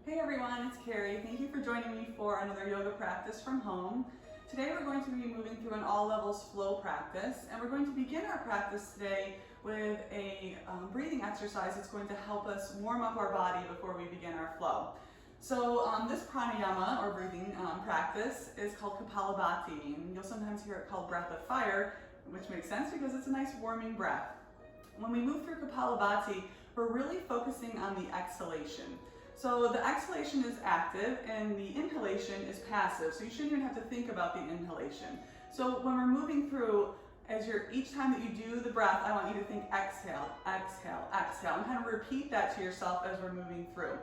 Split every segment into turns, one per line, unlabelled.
Hey everyone, it's Carrie. Thank you for joining me for another yoga practice from home. Today we're going to be moving through an all levels flow practice, and we're going to begin our practice today with a breathing exercise that's going to help us warm up our body before we begin our flow. So this pranayama or breathing practice is called Kapalabhati, and you'll sometimes hear it called breath of fire, which makes sense because it's a nice warming breath. When we move through Kapalabhati, we're really focusing on the exhalation. So the exhalation is active and the inhalation is passive. So you shouldn't even have to think about the inhalation. So when we're moving through, each time that you do the breath, I want you to think exhale, exhale, exhale, and kind of repeat that to yourself as we're moving through.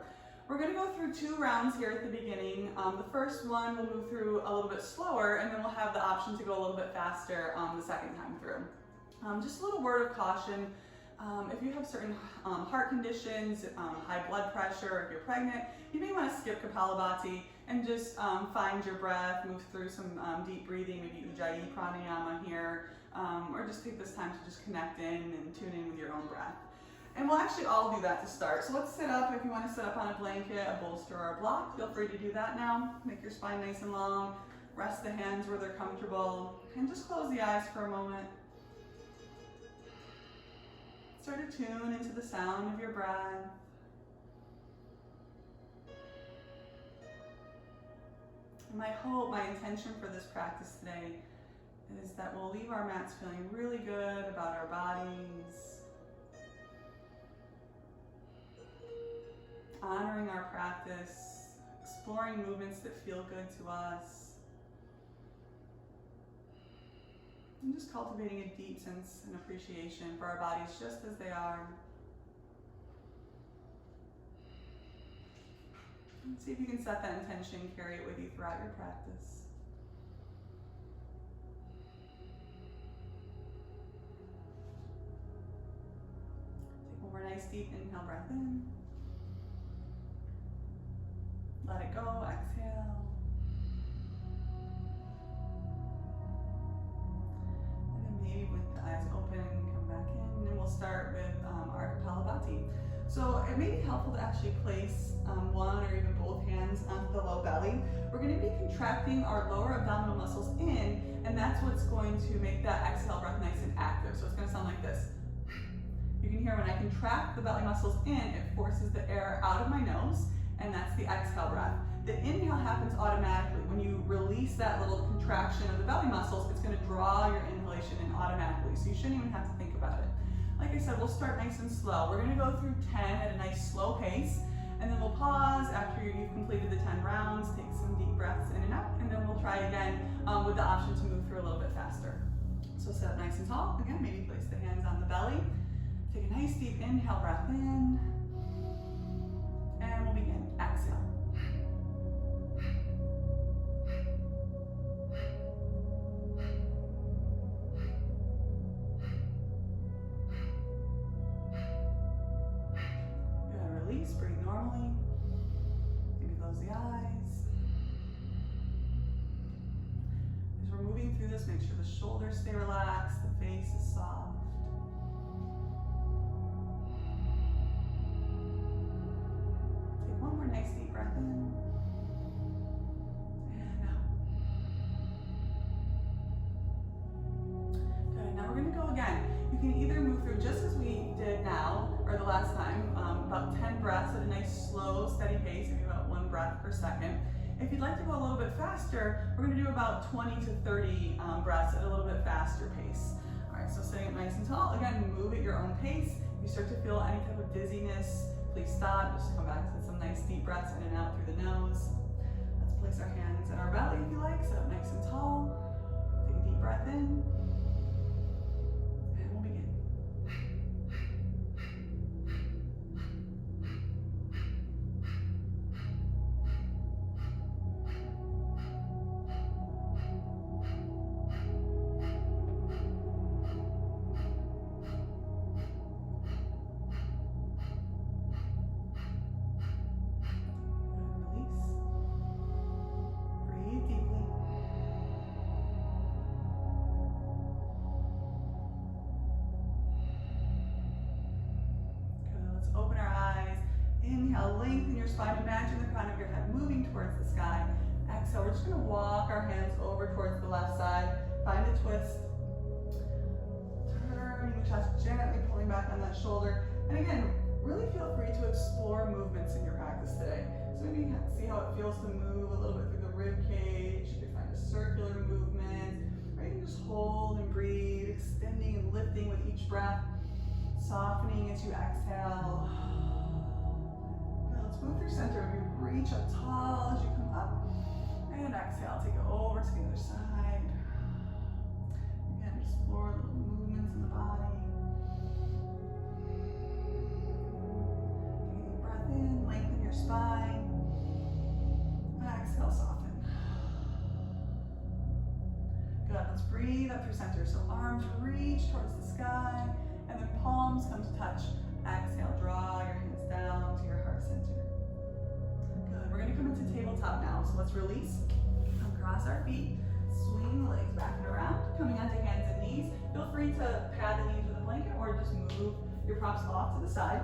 We're going to go through 2 rounds here at the beginning. The first one we'll move through a little bit slower, and then we'll have the option to go a little bit faster the second time through. Just a little word of caution. If you have certain heart conditions, high blood pressure, or if you're pregnant, you may want to skip Kapalabhati and just find your breath, move through some deep breathing, maybe Ujjayi pranayama here, or just take this time to just connect in and tune in with your own breath. And we'll actually all do that to start. So let's sit up. If you want to sit up on a blanket, a bolster, or a block, feel free to do that now. Make your spine nice and long. Rest the hands where they're comfortable. And just close the eyes for a moment. Start to tune into the sound of your breath. And my hope, my intention for this practice today is that we'll leave our mats feeling really good about our bodies, honoring our practice, exploring movements that feel good to us, and just cultivating a deep sense and appreciation for our bodies just as they are. And see if you can set that intention, carry it with you throughout your practice. Take one more nice deep inhale breath in. Let it go, exhale. Maybe blink the eyes open and come back in, and we'll start with our Kapalabhati. So it may be helpful to actually place one or even both hands onto the low belly. We're going to be contracting our lower abdominal muscles in, and that's what's going to make that exhale breath nice and active. So it's going to sound like this. You can hear when I contract the belly muscles in, it forces the air out of my nose, and that's the exhale breath. The inhale happens automatically. When you release that little contraction of the belly muscles, it's going to draw your inhalation in automatically, so you shouldn't even have to think about it. Like I said, we'll start nice and slow. We're going to go through 10 at a nice slow pace, and then we'll pause after you've completed the 10 rounds, take some deep breaths in and out, and then we'll try again with the option to move through a little bit faster. So sit up nice and tall. Again, maybe place the hands on the belly. Take a nice deep inhale breath in, and we'll begin. Exhale. Breathe normally. Maybe close the eyes. As we're moving through this, make sure the shoulders stay relaxed, the face is soft. Take one more nice deep breath in. And out. Good. Now we're going to go again. You can either move through just as we did now, or the last time, about 10 breaths at a nice slow, steady pace, maybe about 1 breath per second. If you'd like to go a little bit faster, we're going to do about 20 to 30 breaths at a little bit faster pace. All right, so sitting up nice and tall. Again, move at your own pace. If you start to feel any type of dizziness, please stop. Just come back to some nice deep breaths in and out through the nose. Let's place our hands in our belly if you like. Sit up nice and tall. Take a deep breath in. Inhale, lengthen your spine. Imagine the crown of your head moving towards the sky. Exhale, we're just going to walk our hands over towards the left side. Find a twist. Turning the chest, gently pulling back on that shoulder. And again, really feel free to explore movements in your practice today. So maybe see how it feels to move a little bit through the rib cage. You can find a circular movement, or you can just hold and breathe, extending and lifting with each breath, softening as you exhale. Good. Let's move through center. Maybe reach up tall as you come up, and exhale. Take it over to the other side. Again, explore little movements in the body. Take a deep breath in, lengthen your spine. Exhale, soften. Good, let's breathe up through center. So arms reach towards the sky, and then palms come to touch. Exhale, draw your hands down to your heart center. Good, we're gonna come into tabletop now. So let's release, come cross our feet, swing the legs back and around, coming onto hands and knees. Feel free to pad the knees with a blanket or just move your props off to the side.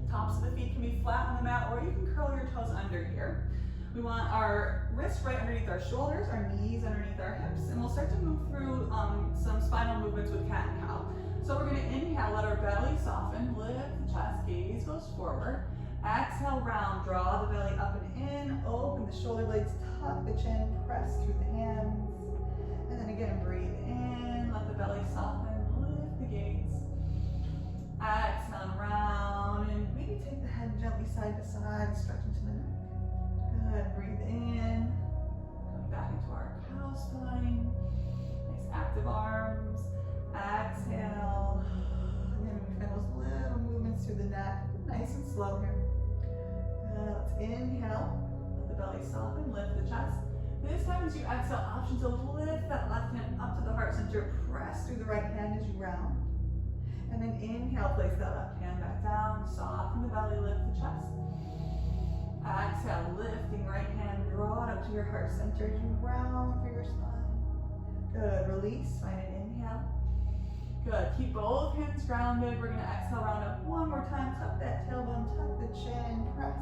Tops of the feet can be flat on the mat, or you can curl your toes under here. We want our wrists right underneath our shoulders, our knees underneath our hips, and we'll start to move through some spinal movements with cat and cow. So we're going to inhale, let our belly soften, lift the chest, gaze goes forward. Exhale, round, draw the belly up and in, open the shoulder blades, tuck the chin, press through the hands. And then again, breathe in, let the belly soften, lift the gaze. Exhale, round, and maybe take the head gently side to side, stretch into the neck. Good, breathe in, coming back into our cow spine. Nice active arms. Exhale. And then we find those little movements through the neck. Nice and slow here. Good, let's inhale. Let the belly soften, lift the chest. This time as you exhale, option to lift that left hand up to the heart center. Press through the right hand as you round. And then inhale, place that left hand back down. Soften the belly, lift the chest. Exhale, lifting right hand, draw it up to your heart center as you round through your spine. Good, release, find an inhale. Good, keep both hands grounded. We're gonna exhale, round up one more time. Tuck that tailbone, tuck the chin, press.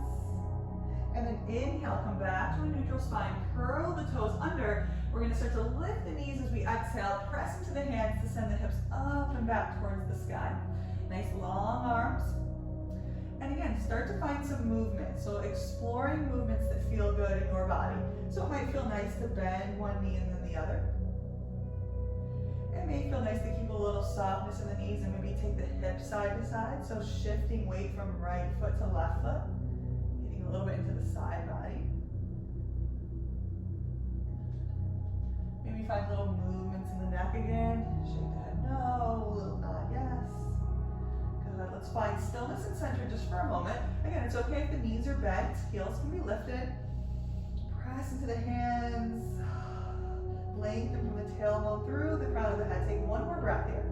And then inhale, come back to a neutral spine, curl the toes under. We're gonna start to lift the knees as we exhale, press into the hands to send the hips up and back towards the sky. Nice long arms. And again, start to find some movement. So exploring movements that feel good in your body. So it might feel nice to bend one knee and then the other. It may feel nice to keep a little softness in the knees and maybe take the hips side to side. So shifting weight from right foot to left foot. Getting a little bit into the side body. Maybe find little movements in the neck again. Shake the head no, a little nod yes. Let's find stillness and center just for a moment. Again, it's okay if the knees are bent, heels can be lifted. Press into the hands. Lengthen from the tailbone through the crown of the head. Take one more breath here.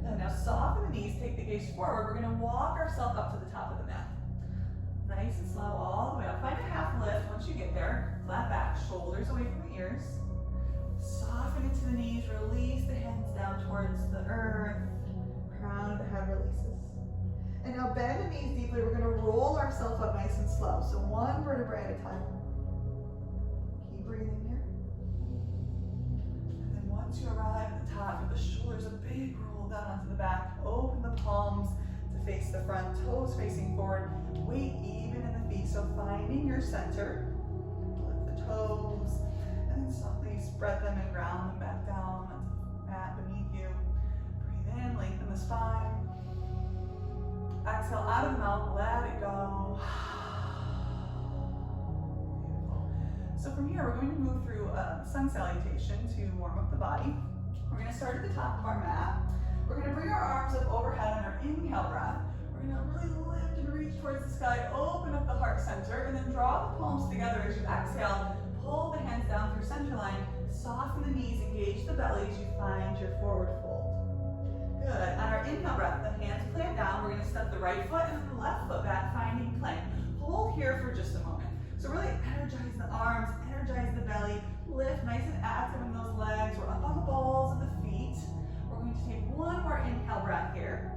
And now soften the knees, take the gaze forward. We're going to walk ourselves up to the top of the mat. Nice and slow all the way up. Find a half lift once you get there. Flat back, shoulders away from the ears. Soften into the knees, release the hands down towards the earth. Crown of the head releases. And now bend the knees deeply. We're going to roll ourselves up nice and slow. So one vertebrae at a time. Keep breathing here. And then once you arrive at the top, give the shoulders a big roll down onto the back. Open the palms to face the front, toes facing forward. Weight even in the feet. So finding your center. Lift the toes. And then softly spread them and ground them back down onto the mat beneath you. Breathe in, lengthen the spine. Exhale out of the mouth, let it go. Beautiful. So from here, we're going to move through a sun salutation to warm up the body. We're going to start at the top of our mat. We're going to bring our arms up overhead on our inhale breath. We're going to really lift and reach towards the sky, open up the heart center, and then draw the palms together as you exhale. Pull the hands down through center line, soften the knees, engage the belly as you find your forward fold. Good. On our inhale breath, the hands plant down. We're going to step the right foot and the left foot back, finding plank. Hold here for just a moment. So really energize the arms, energize the belly, lift nice and active in those legs. We're up on the balls of the feet. We're going to take one more inhale breath here.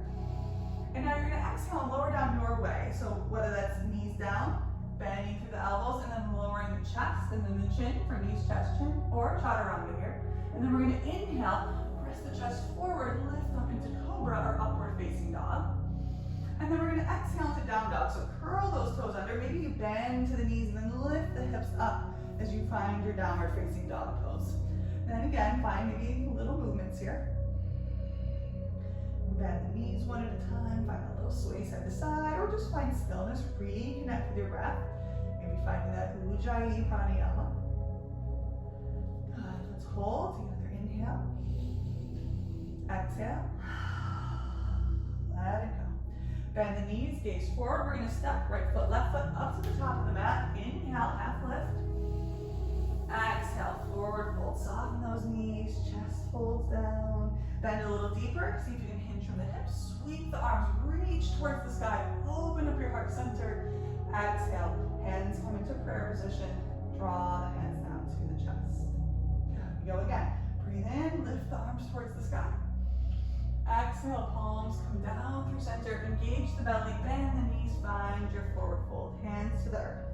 And now you're gonna exhale and lower down your way. So whether that's knees down, bending through the elbows, and then lowering the chest, and then the chin for knees, chest, chin, or chaturanga here. And then we're gonna inhale, press the chest forward, lift up into cobra or upward facing dog. And then we're gonna exhale to down dog. So curl those toes under. Maybe you bend to the knees and then lift the hips up as you find your downward facing dog pose. And then again, find maybe little movements here. Bend the knees one at a time, find a little sway side to side, or just find stillness, reconnect with your breath. Maybe finding that Ujjayi pranayama. Good, let's hold together, inhale. Exhale. Let it go. Bend the knees, gaze forward. We're gonna step right foot, left foot up to the top of the mat. Inhale, half lift. Exhale, forward fold. Soften those knees, chest folds down. Bend a little deeper, see if you can hinge from the hips. Sweep the arms, reach towards the sky. Open up your heart center. Exhale, hands come into prayer position. Draw the hands down to the chest. Good, we go again. Breathe in, lift the arms towards the sky. Exhale, palms come down through center. Engage the belly, bend the knees, find your forward fold. Hands to the earth.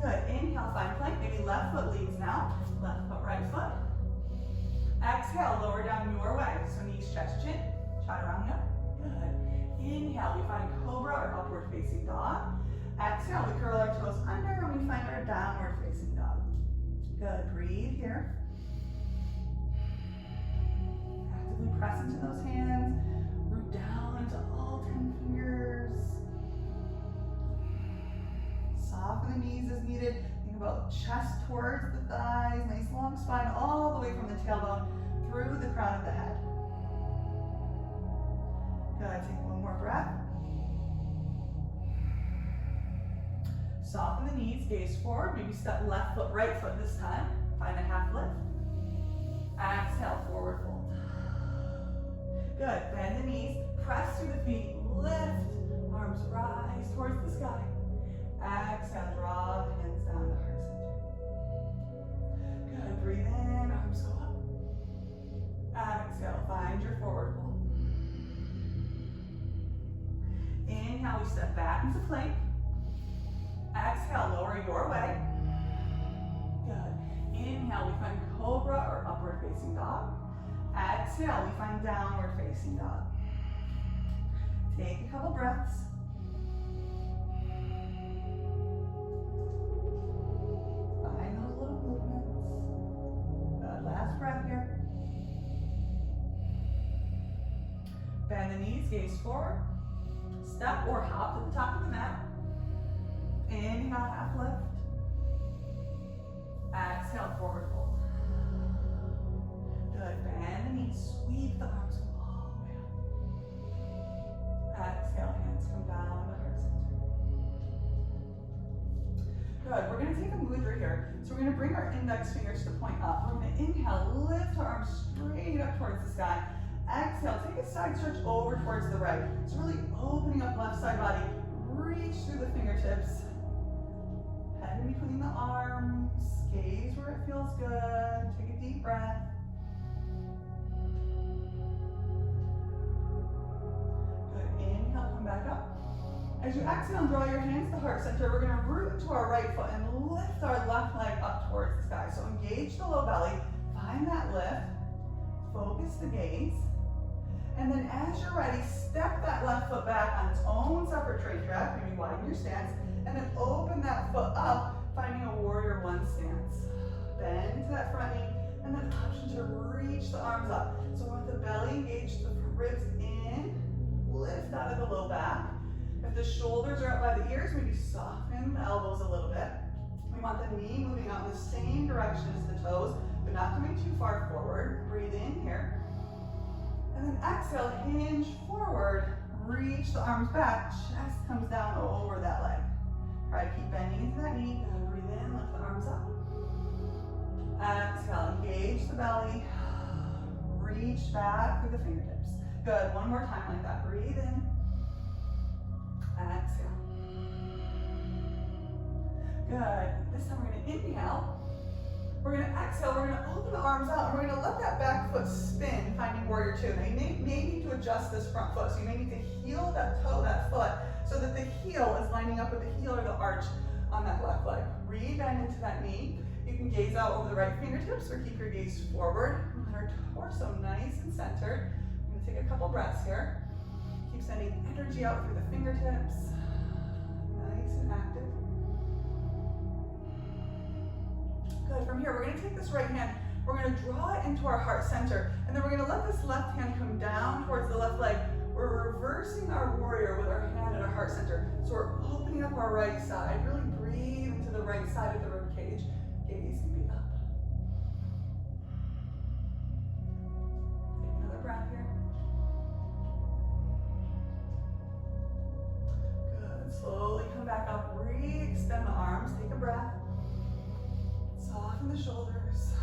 Good, inhale, find plank. Maybe left foot leads now. Left foot, right foot. Exhale, lower down your way. So knees, chest, chin, chaturanga. Good. Inhale, we find cobra or upward facing dog. Exhale, we curl our toes under and we find our downward facing dog. Good, breathe here. Actively press into those hands. Root down into all 10 fingers. Soften the knees as needed. Think about chest towards the thighs, nice long spine all the way from the tailbone through the crown of the head. Good, take one more breath. Soften the knees, gaze forward, maybe step left foot, right foot this time. Find a half lift. Exhale, forward fold. Good, bend the knees, press through the feet, lift, arms rise towards the sky. Exhale, draw the hands down to heart center. Good, breathe in, arms go up. Exhale, find your forward fold. Inhale, we step back into plank. Exhale, lower your way. Good. Inhale, we find cobra or upward facing dog. Exhale, we find downward facing dog. Take a couple breaths. Find those little movements. Good, last breath here. Bend the knees, gaze forward. Step or hop to the top of the mat. Inhale, half lift. Exhale, forward fold. Good, bend the knees, sweep the arms all the way up. Exhale, hands come down to heart center. Good, we're gonna take a mudra here. So we're gonna bring our index fingers to point up. We're gonna inhale, lift our arms straight up towards the sky. Exhale, take a side stretch over towards the right. So really opening up left side body. Reach through the fingertips. Head in between the arms. Gaze where it feels good. Take a deep breath. Good, inhale, come back up. As you exhale and draw your hands to heart center, we're gonna root to our right foot and lift our left leg up towards the sky. So engage the low belly, find that lift, focus the gaze. And then as you're ready, step that left foot back on its own separate train track, maybe widen your stance, and then open that foot up, finding a warrior one stance. Bend to that front knee, and then option to reach the arms up. So we want the belly engaged, the ribs in, lift out of the low back. If the shoulders are up by the ears, maybe soften the elbows a little bit. We want the knee moving out in the same direction as the toes, but not coming too far forward. Breathe in here. And then exhale, hinge forward, reach the arms back, chest comes down over that leg. Try to keep bending into that knee, and breathe in, lift the arms up. Exhale, engage the belly, reach back through the fingertips. Good, one more time like that. Breathe in, exhale. Good, this time we're gonna inhale, We're going to exhale, we're going to open the arms out, and we're going to let that back foot spin, finding warrior two. Now you may need to adjust this front foot, so you may need to heel that toe, that foot, so that the heel is lining up with the heel or the arch on that left leg. Re-bend into that knee. You can gaze out over the right fingertips or keep your gaze forward. Let our torso nice and centered. I'm going to take a couple breaths here. Keep sending energy out through the fingertips. Nice and active. Good. From here, we're going to take this right hand. We're going to draw it into our heart center. And then we're going to let this left hand come down towards the left leg. We're reversing our warrior with our hand at our heart center. So we're opening up our right side. Really breathe into the right side of the rib cage. Gaze can be up. Take another breath here. Good. Slowly come back up. Re-extend the arms. Take a breath. Soften the shoulders.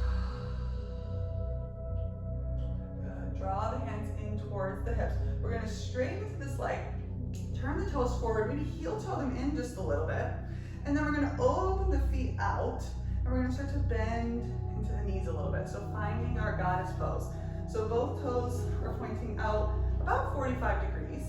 Good. Draw the hands in towards the hips. We're going to straighten into this leg. Turn the toes forward. Maybe heel toe them in just a little bit. And then we're going to open the feet out. And we're going to start to bend into the knees a little bit. So finding our goddess pose. So both toes are pointing out about 45 degrees.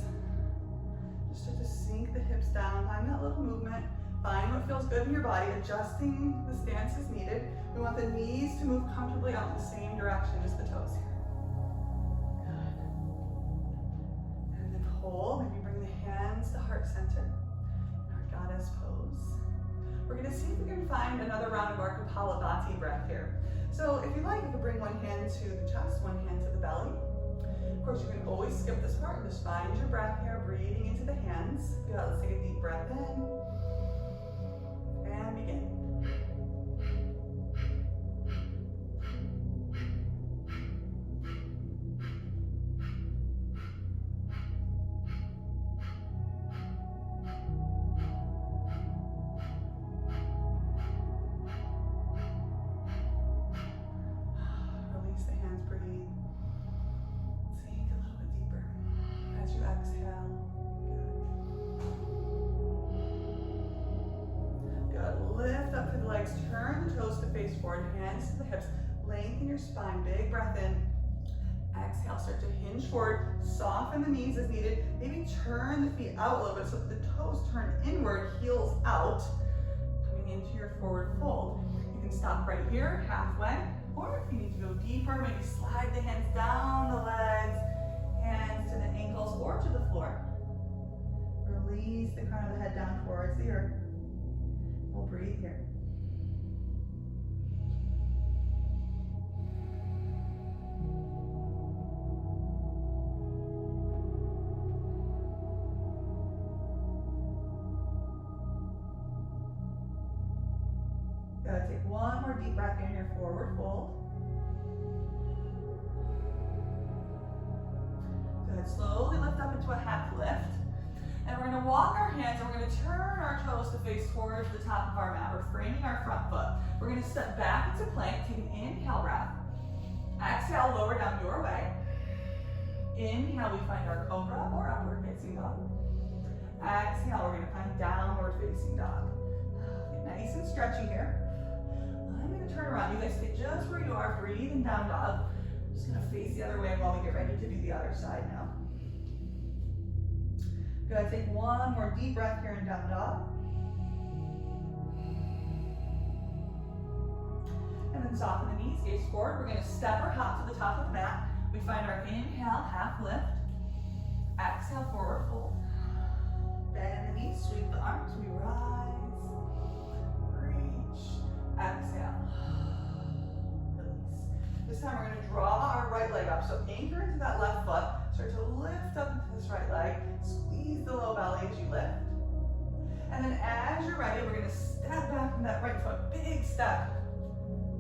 Just start to sink the hips down. Find that little movement. Find what feels good in your body. Adjusting the stance as needed. We want the knees to move comfortably out in the same direction as the toes here. Good. And then hold. Maybe bring the hands to heart center. In our goddess pose. We're going to see if we can find another round of our Kapalabhati breath here. So if you like, you can bring one hand to the chest, one hand to the belly. Of course, you can always skip this part and just find your breath here, breathing into the hands. Good, let's take a deep breath in. And begin. Turn the toes to face forward, hands to the hips, lengthen your spine, big breath in. Exhale, start to hinge forward, soften the knees as needed. Maybe turn the feet out a little bit so that the toes turn inward, heels out, coming into your forward fold. You can stop right here, halfway, or if you need to go deeper, maybe slide the hands down the legs, hands to the ankles or to the floor. Release the crown of the head down towards the earth. We'll breathe here. Good. Take one more deep breath in your forward fold. Good. Slowly lift up into a half lift. And we're going to walk our hands and we're going to turn our toes to face towards the top of our mat. We're framing our front foot. We're going to step back into plank. Take an inhale breath. Exhale, lower down your way. Inhale, we find our cobra or upward facing dog. Exhale, we're going to find downward facing dog. Get nice and stretchy here. I'm going to turn around. You guys stay just where you are. Breathe in down dog. I'm just going to face the other way while we get ready to do the other side now. Good. Take one more deep breath here in down dog. And then soften the knees, gaze forward. We're going to step or hop to the top of the mat. We find our inhale, half lift. Exhale, forward fold. Bend the knees, sweep the arms. We rise, reach, exhale, release. This time we're going to draw our right leg up. So anchor into that left foot. Start to lift up into this right leg. Squeeze the low belly as you lift. And then as you're ready, we're going to step back from that right foot. Big step.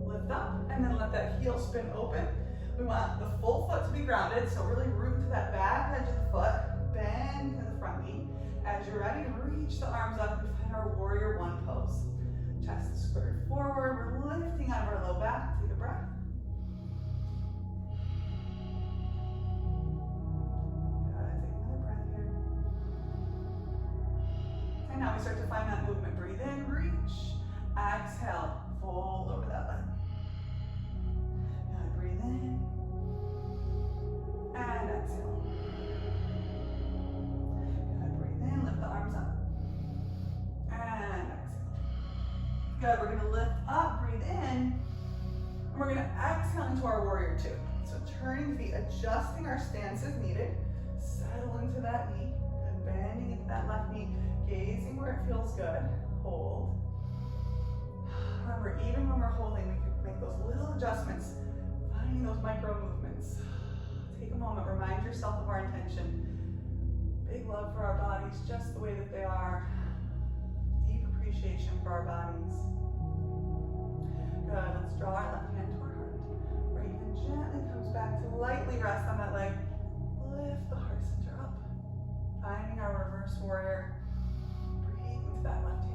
Lift up and then let that heel spin open. We want the full foot to be grounded. So really root to that back edge of the foot. Bend to the front knee. As you're ready, reach the arms up and find our warrior one pose. Chest is squared forward. We're lifting out of our low back. Take a breath. And now we start to find that movement. Breathe in, reach, exhale, fold over that leg. exhale. Good, breathe in, lift the arms up. And exhale. Good, we're gonna lift up, breathe in, and we're gonna exhale into our warrior two. So turning the feet, adjusting our stance as needed. Settle into that knee, and bending into that left knee, gazing where it feels good. Hold. Remember, even when we're holding, we can make those little adjustments, finding those micro movements. Take a moment, remind yourself of our intention. Big love for our bodies, just the way that they are. Deep appreciation for our bodies. Good, let's draw our left hand to our heart. Right hand gently comes back to lightly rest on that leg. Lift the heart center up. Finding our reverse warrior. Breathe into that left hand.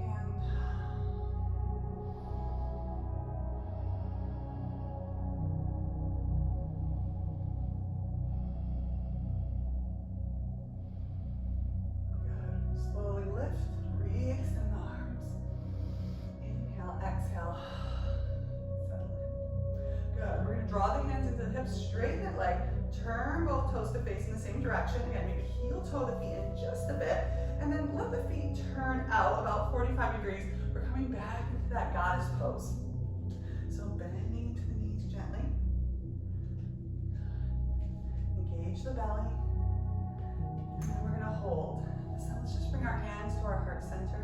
Draw the hands into the hips, straighten that leg, turn both toes to face in the same direction. Again, maybe heel toe the feet in just a bit, and then let the feet turn out about 45 degrees. We're coming back into that goddess pose. So bending into the knees gently. Engage the belly. And then we're gonna hold. So let's just bring our hands to our heart center.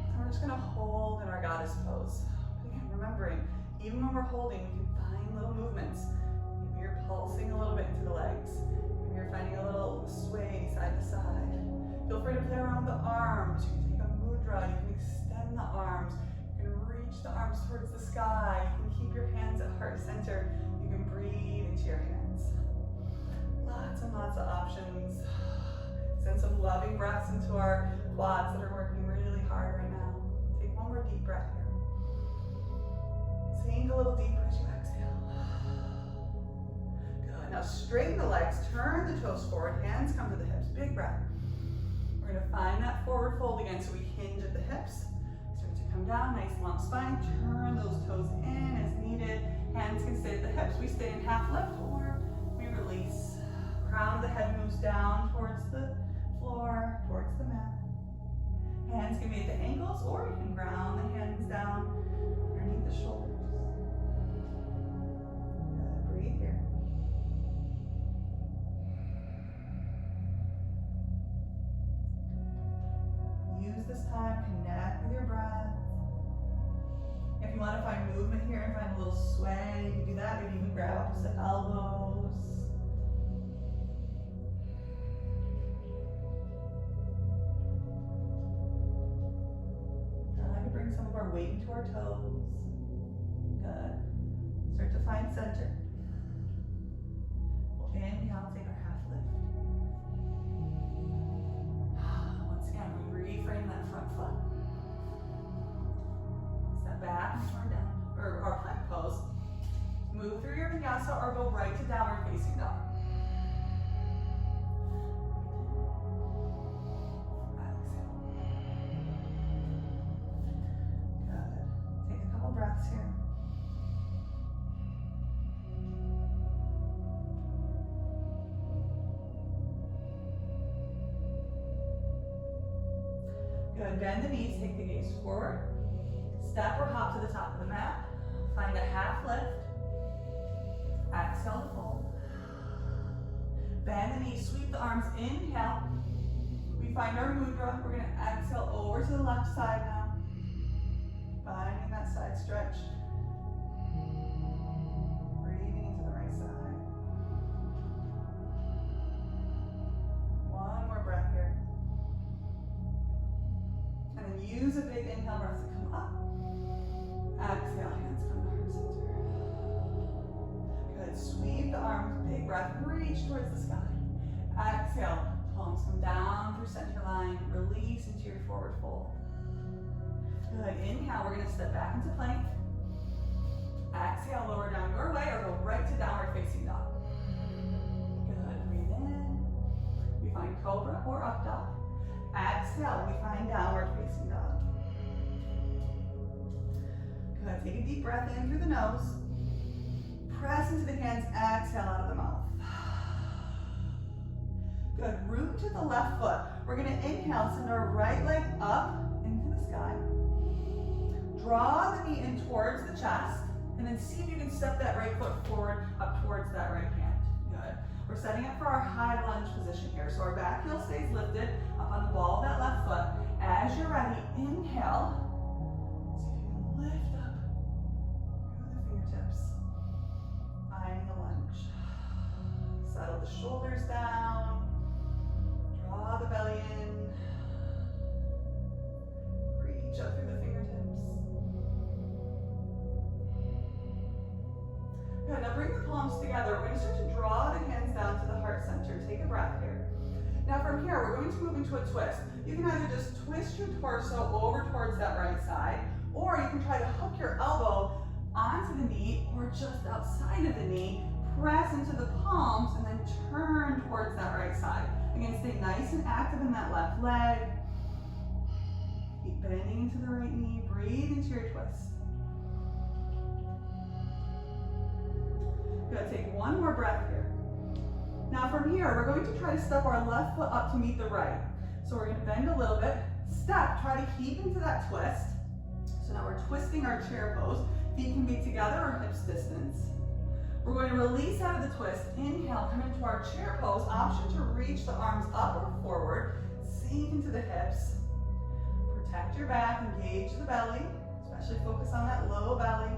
And we're just gonna hold in our goddess pose. Again, remembering, even when we're holding, we can find little movements. Maybe you're pulsing a little bit into the legs. Maybe you're finding a little sway side to side. Feel free to play around with the arms. You can take a mudra, you can extend the arms. You can reach the arms towards the sky. You can keep your hands at heart center. You can breathe into your hands. Lots and lots of options. Send some loving breaths into our quads that are working really hard right now. Take one more deep breath here. Sink a little deeper as you exhale. Good. Now straighten the legs, turn the toes forward, hands come to the hips. Big breath. We're going to find that forward fold again, so we hinge at the hips. Start to come down, nice long spine. Turn those toes in as needed. Hands can stay at the hips. We stay in half lift or we release. Crown of the head moves down towards the floor, towards the mat. Hands can be at the ankles, or you can ground the hands down underneath the shoulders. Good. Breathe here. Use this time, connect with your breath. If you want to find movement here and find a little sway, you can do that. Maybe even grab opposite elbows. Bring some of our weight into our toes. Good. Start to find center. We'll inhale, take our half lift. Once again, we reframe that front foot. Step back and turn down, or our plank pose. Move through your vinyasa or go right to downward facing dog. Breaths here. Good. Bend the knees, take the gaze forward. Step or hop to the top of the mat. Find a half lift. Exhale to fold. Bend the knees, sweep the arms, inhale. We find our mudra. We're going to exhale over to the left side now. Finding that side stretch. Breathing into the right side. One more breath here. And then use a big inhale breath to come up. Exhale, hands come to heart center. Good. Sweep the arms, big breath, reach towards the sky. Exhale, palms come down through center line. Release into your forward fold. Good. Inhale, we're going to step back into plank. Exhale, lower down your way or go right to downward facing dog. Good. Breathe in. We find cobra or up dog. Exhale, we find downward facing dog. Good. Take a deep breath in through the nose. Press into the hands. Exhale out of the mouth. Good, root to the left foot. We're gonna inhale, send our right leg up into the sky. Draw the knee in towards the chest, and then see if you can step that right foot forward up towards that right hand. Good. We're setting up for our high lunge position here. So our back heel stays lifted up on the ball of that left foot. As you're ready, inhale. See if you can lift up through the fingertips. Finding a lunge. Settle the shoulders down. Draw the belly in. Reach up through the fingertips. Good, now bring the palms together. We're going to start to draw the hands down to the heart center. Take a breath here. Now from here, we're going to move into a twist. You can either just twist your torso over towards that right side, or you can try to hook your elbow onto the knee or just outside of the knee, press into the palms, and then turn towards that right side. Again, stay nice and active in that left leg. Keep bending into the right knee. Breathe into your twist. Good, take one more breath here. Now from here, we're going to try to step our left foot up to meet the right. So we're going to bend a little bit, step, try to keep into that twist. So now we're twisting our chair pose. Feet can be together or hips distance. We're going to release out of the twist. Inhale, come into our chair pose. Option to reach the arms up or forward. Sink into the hips. Protect your back, engage the belly, especially focus on that low belly.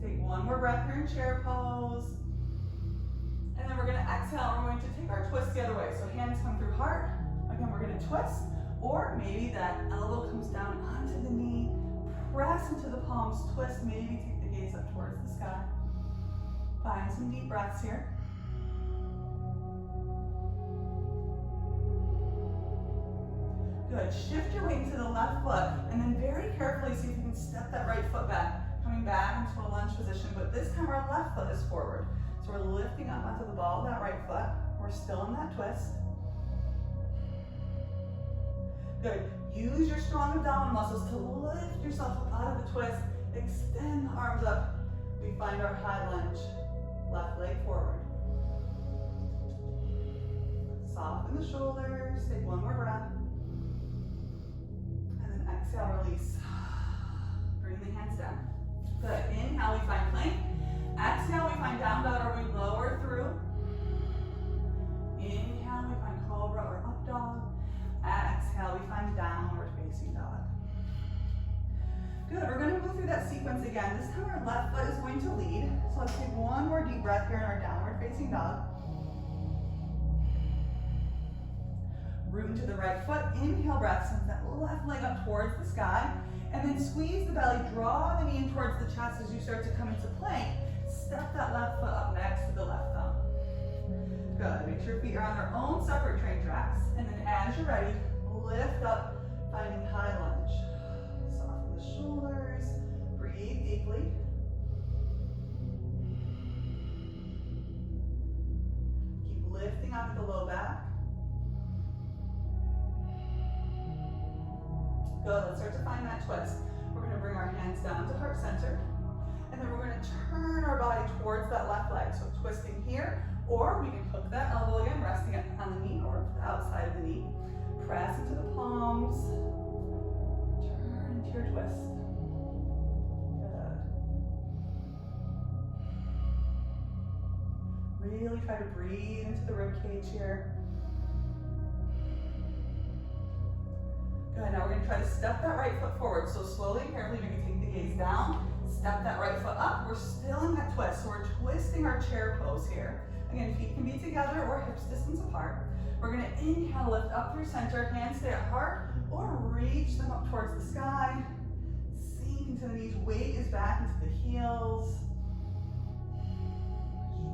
Take one more breath here in chair pose. And then we're going to exhale. We're going to take our twist the other way. So hands come through heart. Again, we're going to twist. Or maybe that elbow comes down onto the knee. Press into the palms, twist. Maybe take the gaze up towards the sky. Find some deep breaths here. Good. Shift your weight into the left foot. And then very carefully see if you can step that right foot back. Coming back into a lunge position. But this time our left foot is forward. So we're lifting up onto the ball of that right foot. We're still in that twist. Good. Use your strong abdominal muscles to lift yourself up out of the twist. Extend the arms up. We find our high lunge. Left leg forward. Soften the shoulders. Take one more breath. And then exhale, release. Bring the hands down. Good. Inhale, we find plank. Exhale, we find down dog, or we lower through. Inhale, we find cobra or up dog. Exhale, we find downward facing dog. Good, we're going to move through that sequence again. This time our left foot is going to lead. So let's take one more deep breath here in our downward facing dog. Root into the right foot. Inhale, breath, send that left leg up towards the sky. And then squeeze the belly, draw the knee in towards the chest as you start to come into plank. Step that left foot up next to the left thumb. Good, make sure your feet are on their own separate train tracks. And then as you're ready, lift up, finding high lunge. Soften the shoulders, breathe deeply. Keep lifting out of the low back. Good, let's start to find that twist. We're going to bring our hands down to heart center. And then we're going to turn our body towards that left leg. So twisting here, or we can hook that elbow again, resting it on the knee or the outside of the knee. Press into the palms. Turn into your twist. Good. Really try to breathe into the rib cage here. Good, now we're going to try to step that right foot forward. So slowly and carefully, maybe take the gaze down. Step that right foot up. We're still in that twist. So we're twisting our chair pose here. Again, feet can be together or hips distance apart. We're going to inhale, lift up through center. Hands stay at heart or reach them up towards the sky. Sink into the knees. Weight is back into the heels.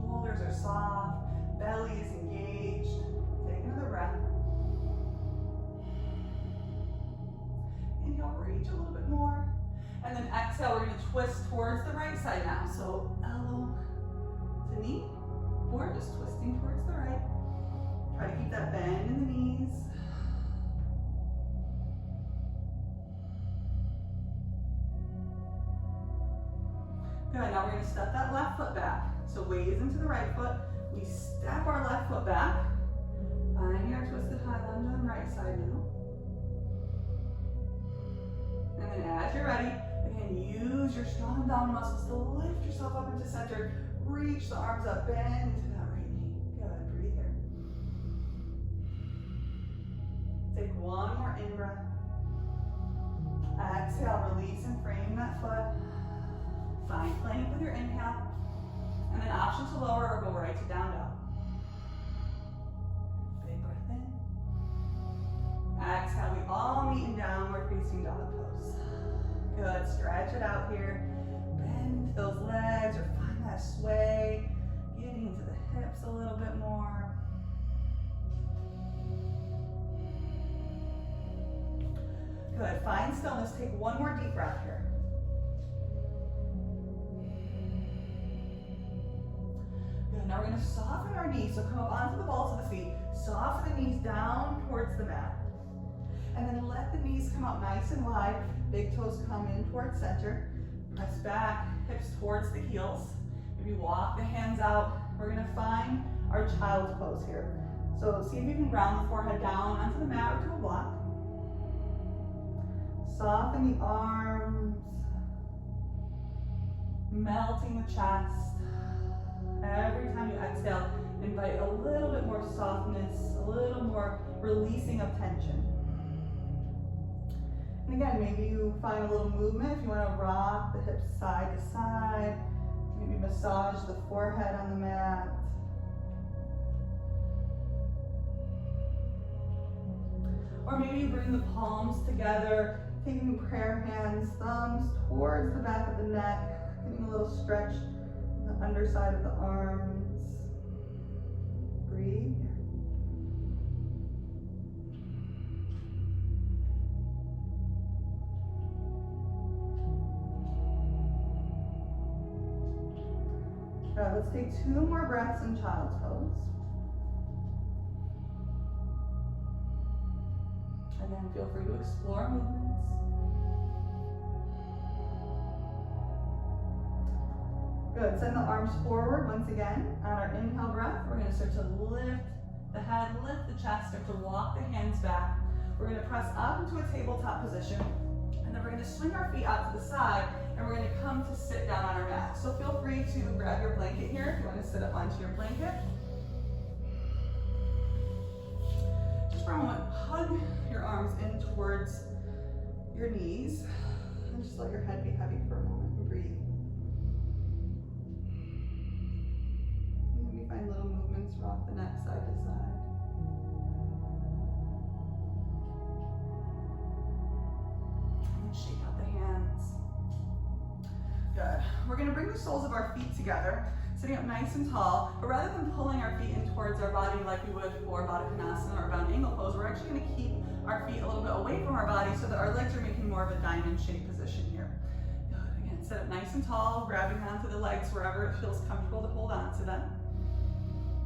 Shoulders are soft. Belly is engaged. Take another breath. Inhale, reach a little bit more. And then exhale, we're going to twist towards the right side now. So elbow to knee, or just twisting towards the right. Try to keep that bend in the knees. Good, now we're going to step that left foot back. So weight is into the right foot. We step our left foot back. Find your twisted high lunge on the right side now. And then as you're ready, again, use your strong abdominal muscles to lift yourself up into center. Reach the arms up, bend into that right knee. Good, breathe here. Take one more in-breath. Exhale, release and frame that foot. Find plank with your inhale. And then option to lower or go right to down dog. Big breath in. Exhale, we all meet in downward facing dog pose. Good, stretch it out here. Bend those legs or find that sway. Getting into the hips a little bit more. Good, find stillness. Take one more deep breath here. Good, now we're gonna soften our knees. So come up onto the balls of the feet. Soften the knees down towards the mat. And then let the knees come out nice and wide. Big toes come in towards center. Press back, hips towards the heels. Maybe walk the hands out. We're gonna find our child's pose here. So see if you can ground the forehead down onto the mat or to a block. Soften the arms. Melting the chest. Every time you exhale, invite a little bit more softness, a little more releasing of tension. And again, maybe you find a little movement if you want to rock the hips side to side. Maybe massage the forehead on the mat. Or maybe you bring the palms together, taking prayer hands, thumbs towards the back of the neck, getting a little stretch on the underside of the arms. Breathe. Let's take 2 more breaths in child's pose. Again, feel free to explore movements. Good, send the arms forward once again. On our inhale breath, we're gonna start to lift the head, lift the chest, start to walk the hands back. We're gonna press up into a tabletop position, and then we're gonna swing our feet out to the side, and we're gonna come to sit down on our mat. So feel free to grab your blanket here if you wanna sit up onto your blanket. Just for a moment, hug your arms in towards your knees, and just let your head be heavy for a moment and breathe. Maybe find little movements, rock the neck side to side. And shake out the hands. Good. We're going to bring the soles of our feet together, sitting up nice and tall, but rather than pulling our feet in towards our body like we would for Baddha Konasana or bound angle pose, we're actually going to keep our feet a little bit away from our body so that our legs are making more of a diamond shaped position here. Good. Again, sit up nice and tall, grabbing onto the legs wherever it feels comfortable to hold on to them.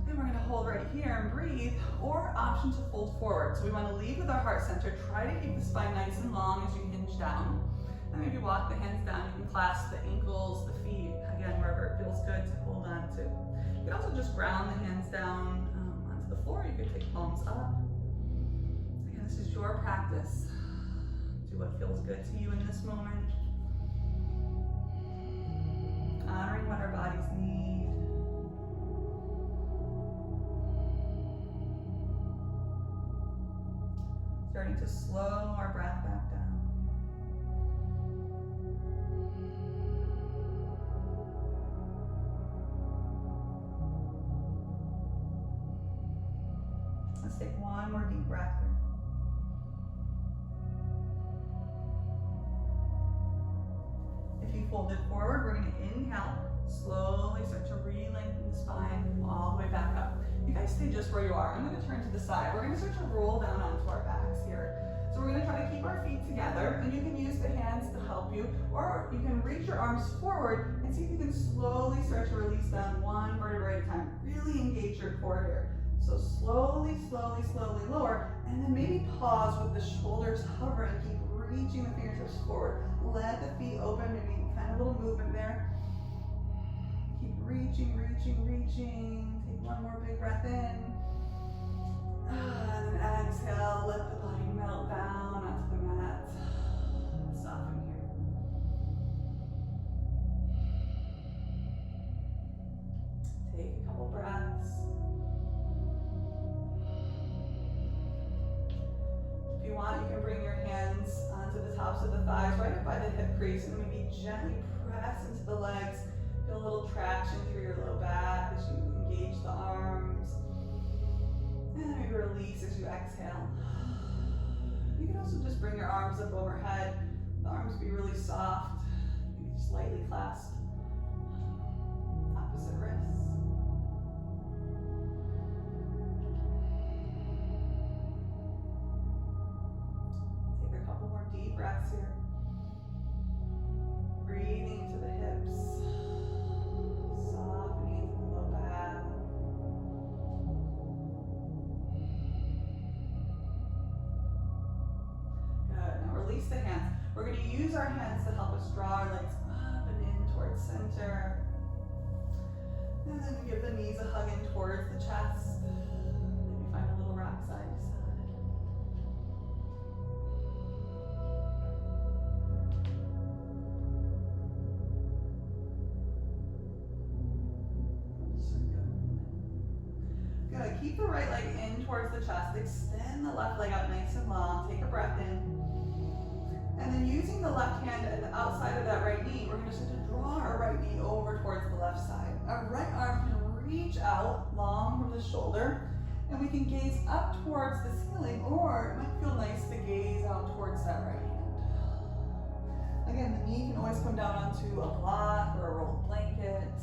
And we're going to hold right here and breathe, or option to fold forward. So we want to lead with our heart center. Try to keep the spine nice and long as you hinge down. And maybe walk the hands down. You can clasp the ankles, the feet, again, wherever it feels good to hold on to. You can also just ground the hands down onto the floor. You could take palms up. Again, this is your practice. Do what feels good to you in this moment. Honoring what our bodies need. Starting to slow our breath back down. Let's take one more deep breath here. If you folded forward, we're going to inhale, slowly start to re-lengthen the spine all the way back up. You guys stay just where you are. I'm going to turn to the side. We're going to start to roll down onto our backs here. So we're going to try to keep our feet together, and you can use the hands to help you, or you can reach your arms forward and see if you can slowly start to release them one vertebrae at a time. Really engage your core here. So slowly, slowly, slowly lower, and then maybe pause with the shoulders hovering. Keep reaching the fingertips forward. Let the feet open, maybe kind of a little movement there. Keep reaching, reaching, reaching. Take One more big breath in. And then exhale, let the body melt down onto the mat. Soften here. Take a couple breaths. If you want, you can bring your hands onto the tops of the thighs, right up by the hip crease, and maybe gently press into the legs. Feel a little traction through your low back as you engage the arms. And then maybe release as you exhale. You can also just bring your arms up overhead. The arms be really soft. Maybe just lightly clasped. Opposite wrists. Take a couple more deep breaths here. Breathing into the hips. Softening into the low back. Good. Now release the hands. We're going to use our hands to help us draw our legs up and in towards center. And then we give the knees a hug in towards the chest. Maybe find a little rock side to side. Good. Keep the right leg in towards the chest. Extend the left leg up nice and long. Take a breath in. And then using the left hand at the outside of that right knee, we're going to start to draw our right knee over towards the left side. Our right arm can reach out long from the shoulder, and we can gaze up towards the ceiling, or it might feel nice to gaze out towards that right hand. Again, the knee can always come down onto a block or a rolled blanket.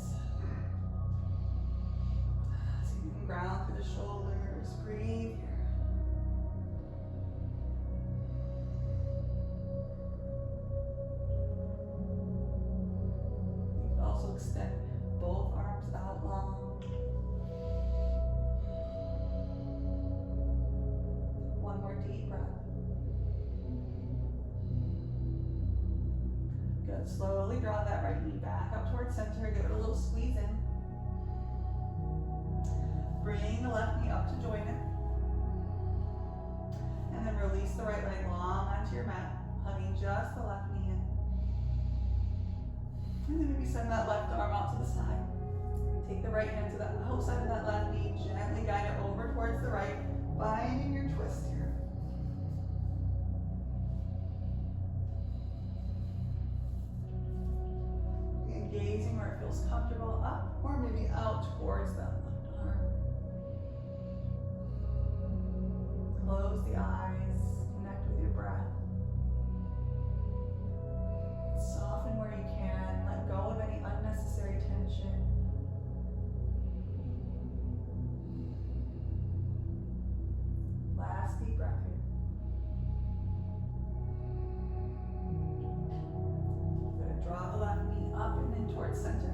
So you can ground through the shoulders. Breathe here. Also extend both arms out long. One more deep breath. Good. Slowly draw that right knee back up towards center. Give it a little squeeze in. Bring the left knee up to join it. And then release the right leg long onto your mat, hugging just the left knee in. And then maybe send that left arm out to the side. Take the right hand to the outside of that left knee. Gently guide it over towards the right. Finding your twist here. And gazing where it feels comfortable, up or maybe out towards that left arm. Close the eyes. Connect with your breath. Soften where you can. Let go of any unnecessary tension. Last deep breath here. Good. Draw the left knee up and in towards center.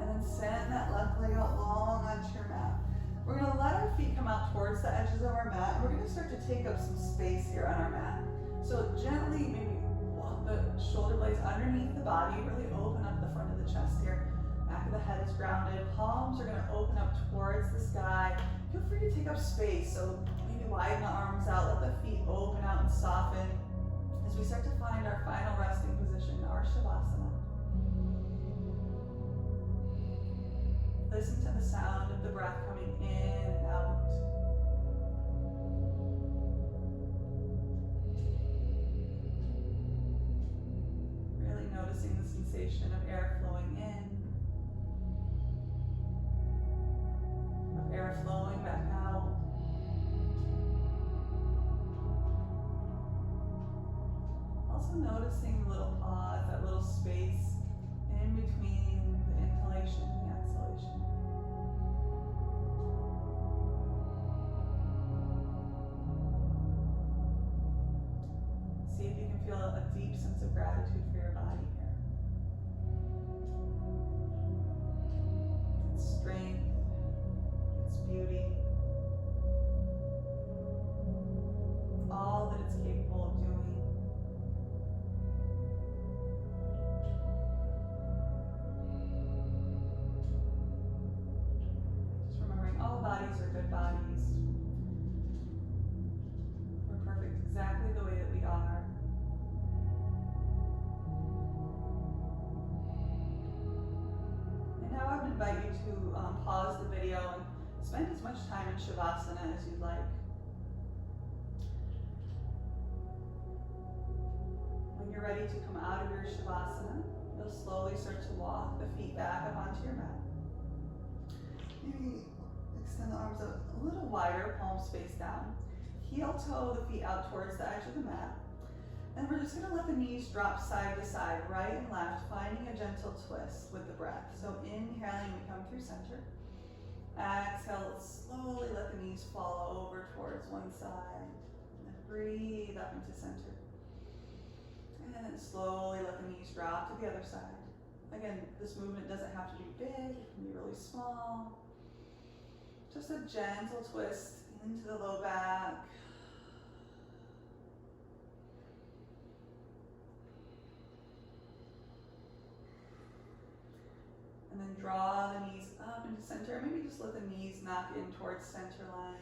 And then send that left leg out long onto your mat. We're going to let our feet come out towards the edges of our mat. We're going to start to take up some space here on our mat. So gently, maybe walk the shoulder blades underneath the body. Really open up the front of the chest here. Back of the head is grounded. Palms are going to open up towards the sky. Feel free to take up space. So maybe widen the arms out. Let the feet open out and soften as we start to find our final resting position, our Shavasana. Listen to the sound of the breath coming in and out. Really noticing the sensation of air flowing in, of air flowing back out. Also noticing the little pause, that little space in between the inhalation and the exhalation. See if you can feel a deep sense of gratitude for your body here. Its strength, its beauty, all that it's capable of doing. bodies. We're perfect exactly the way that we are. And now I would invite you to pause the video and spend as much time in Shavasana as you'd like. When you're ready to come out of your Shavasana, you'll slowly start to walk the feet back up onto your mat. Maybe extend the arms out a little wider, palms face down. Heel toe the feet out towards the edge of the mat. And we're just going to let the knees drop side to side, right and left, finding a gentle twist with the breath. So inhaling, we come through center. Exhale, slowly let the knees fall over towards one side. And then breathe up into center. And then slowly let the knees drop to the other side. Again, this movement doesn't have to be big, it can be really small. Just a gentle twist into the low back. And then draw the knees up into center. Maybe just let the knees knock in towards center line.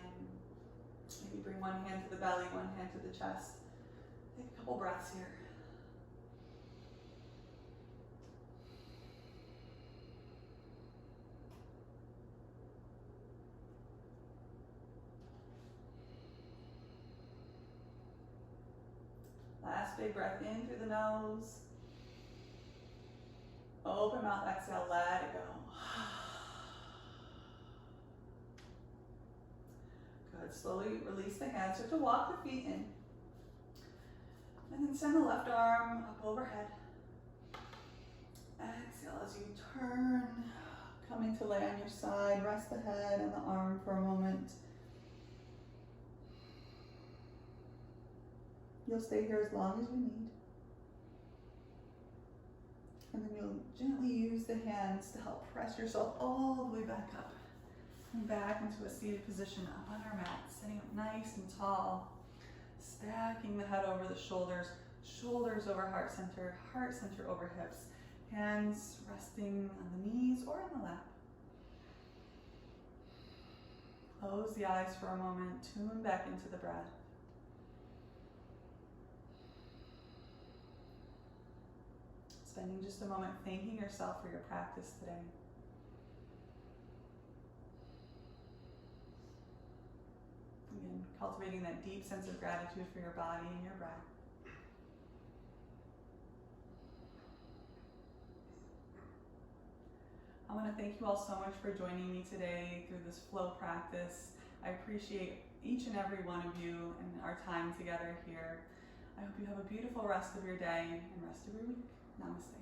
Maybe bring one hand to the belly, one hand to the chest. Take a couple breaths here. Last big breath in through the nose. Open mouth, exhale, let it go. Good, slowly release the hands. Start to walk the feet in. And then send the left arm up overhead. Exhale as you turn, coming to lay on your side. Rest the head and the arm for a moment. You'll stay here as long as you need. And then you'll gently use the hands to help press yourself all the way back up. And back into a seated position up on our mat, sitting up nice and tall. Stacking the head over the shoulders, shoulders over heart center over hips. Hands resting on the knees or in the lap. Close the eyes for a moment, tune back into the breath. Spending just a moment thanking yourself for your practice today. Again, cultivating that deep sense of gratitude for your body and your breath. I want to thank you all so much for joining me today through this flow practice. I appreciate each and every one of you and our time together here. I hope you have a beautiful rest of your day and rest of your week. Namaste.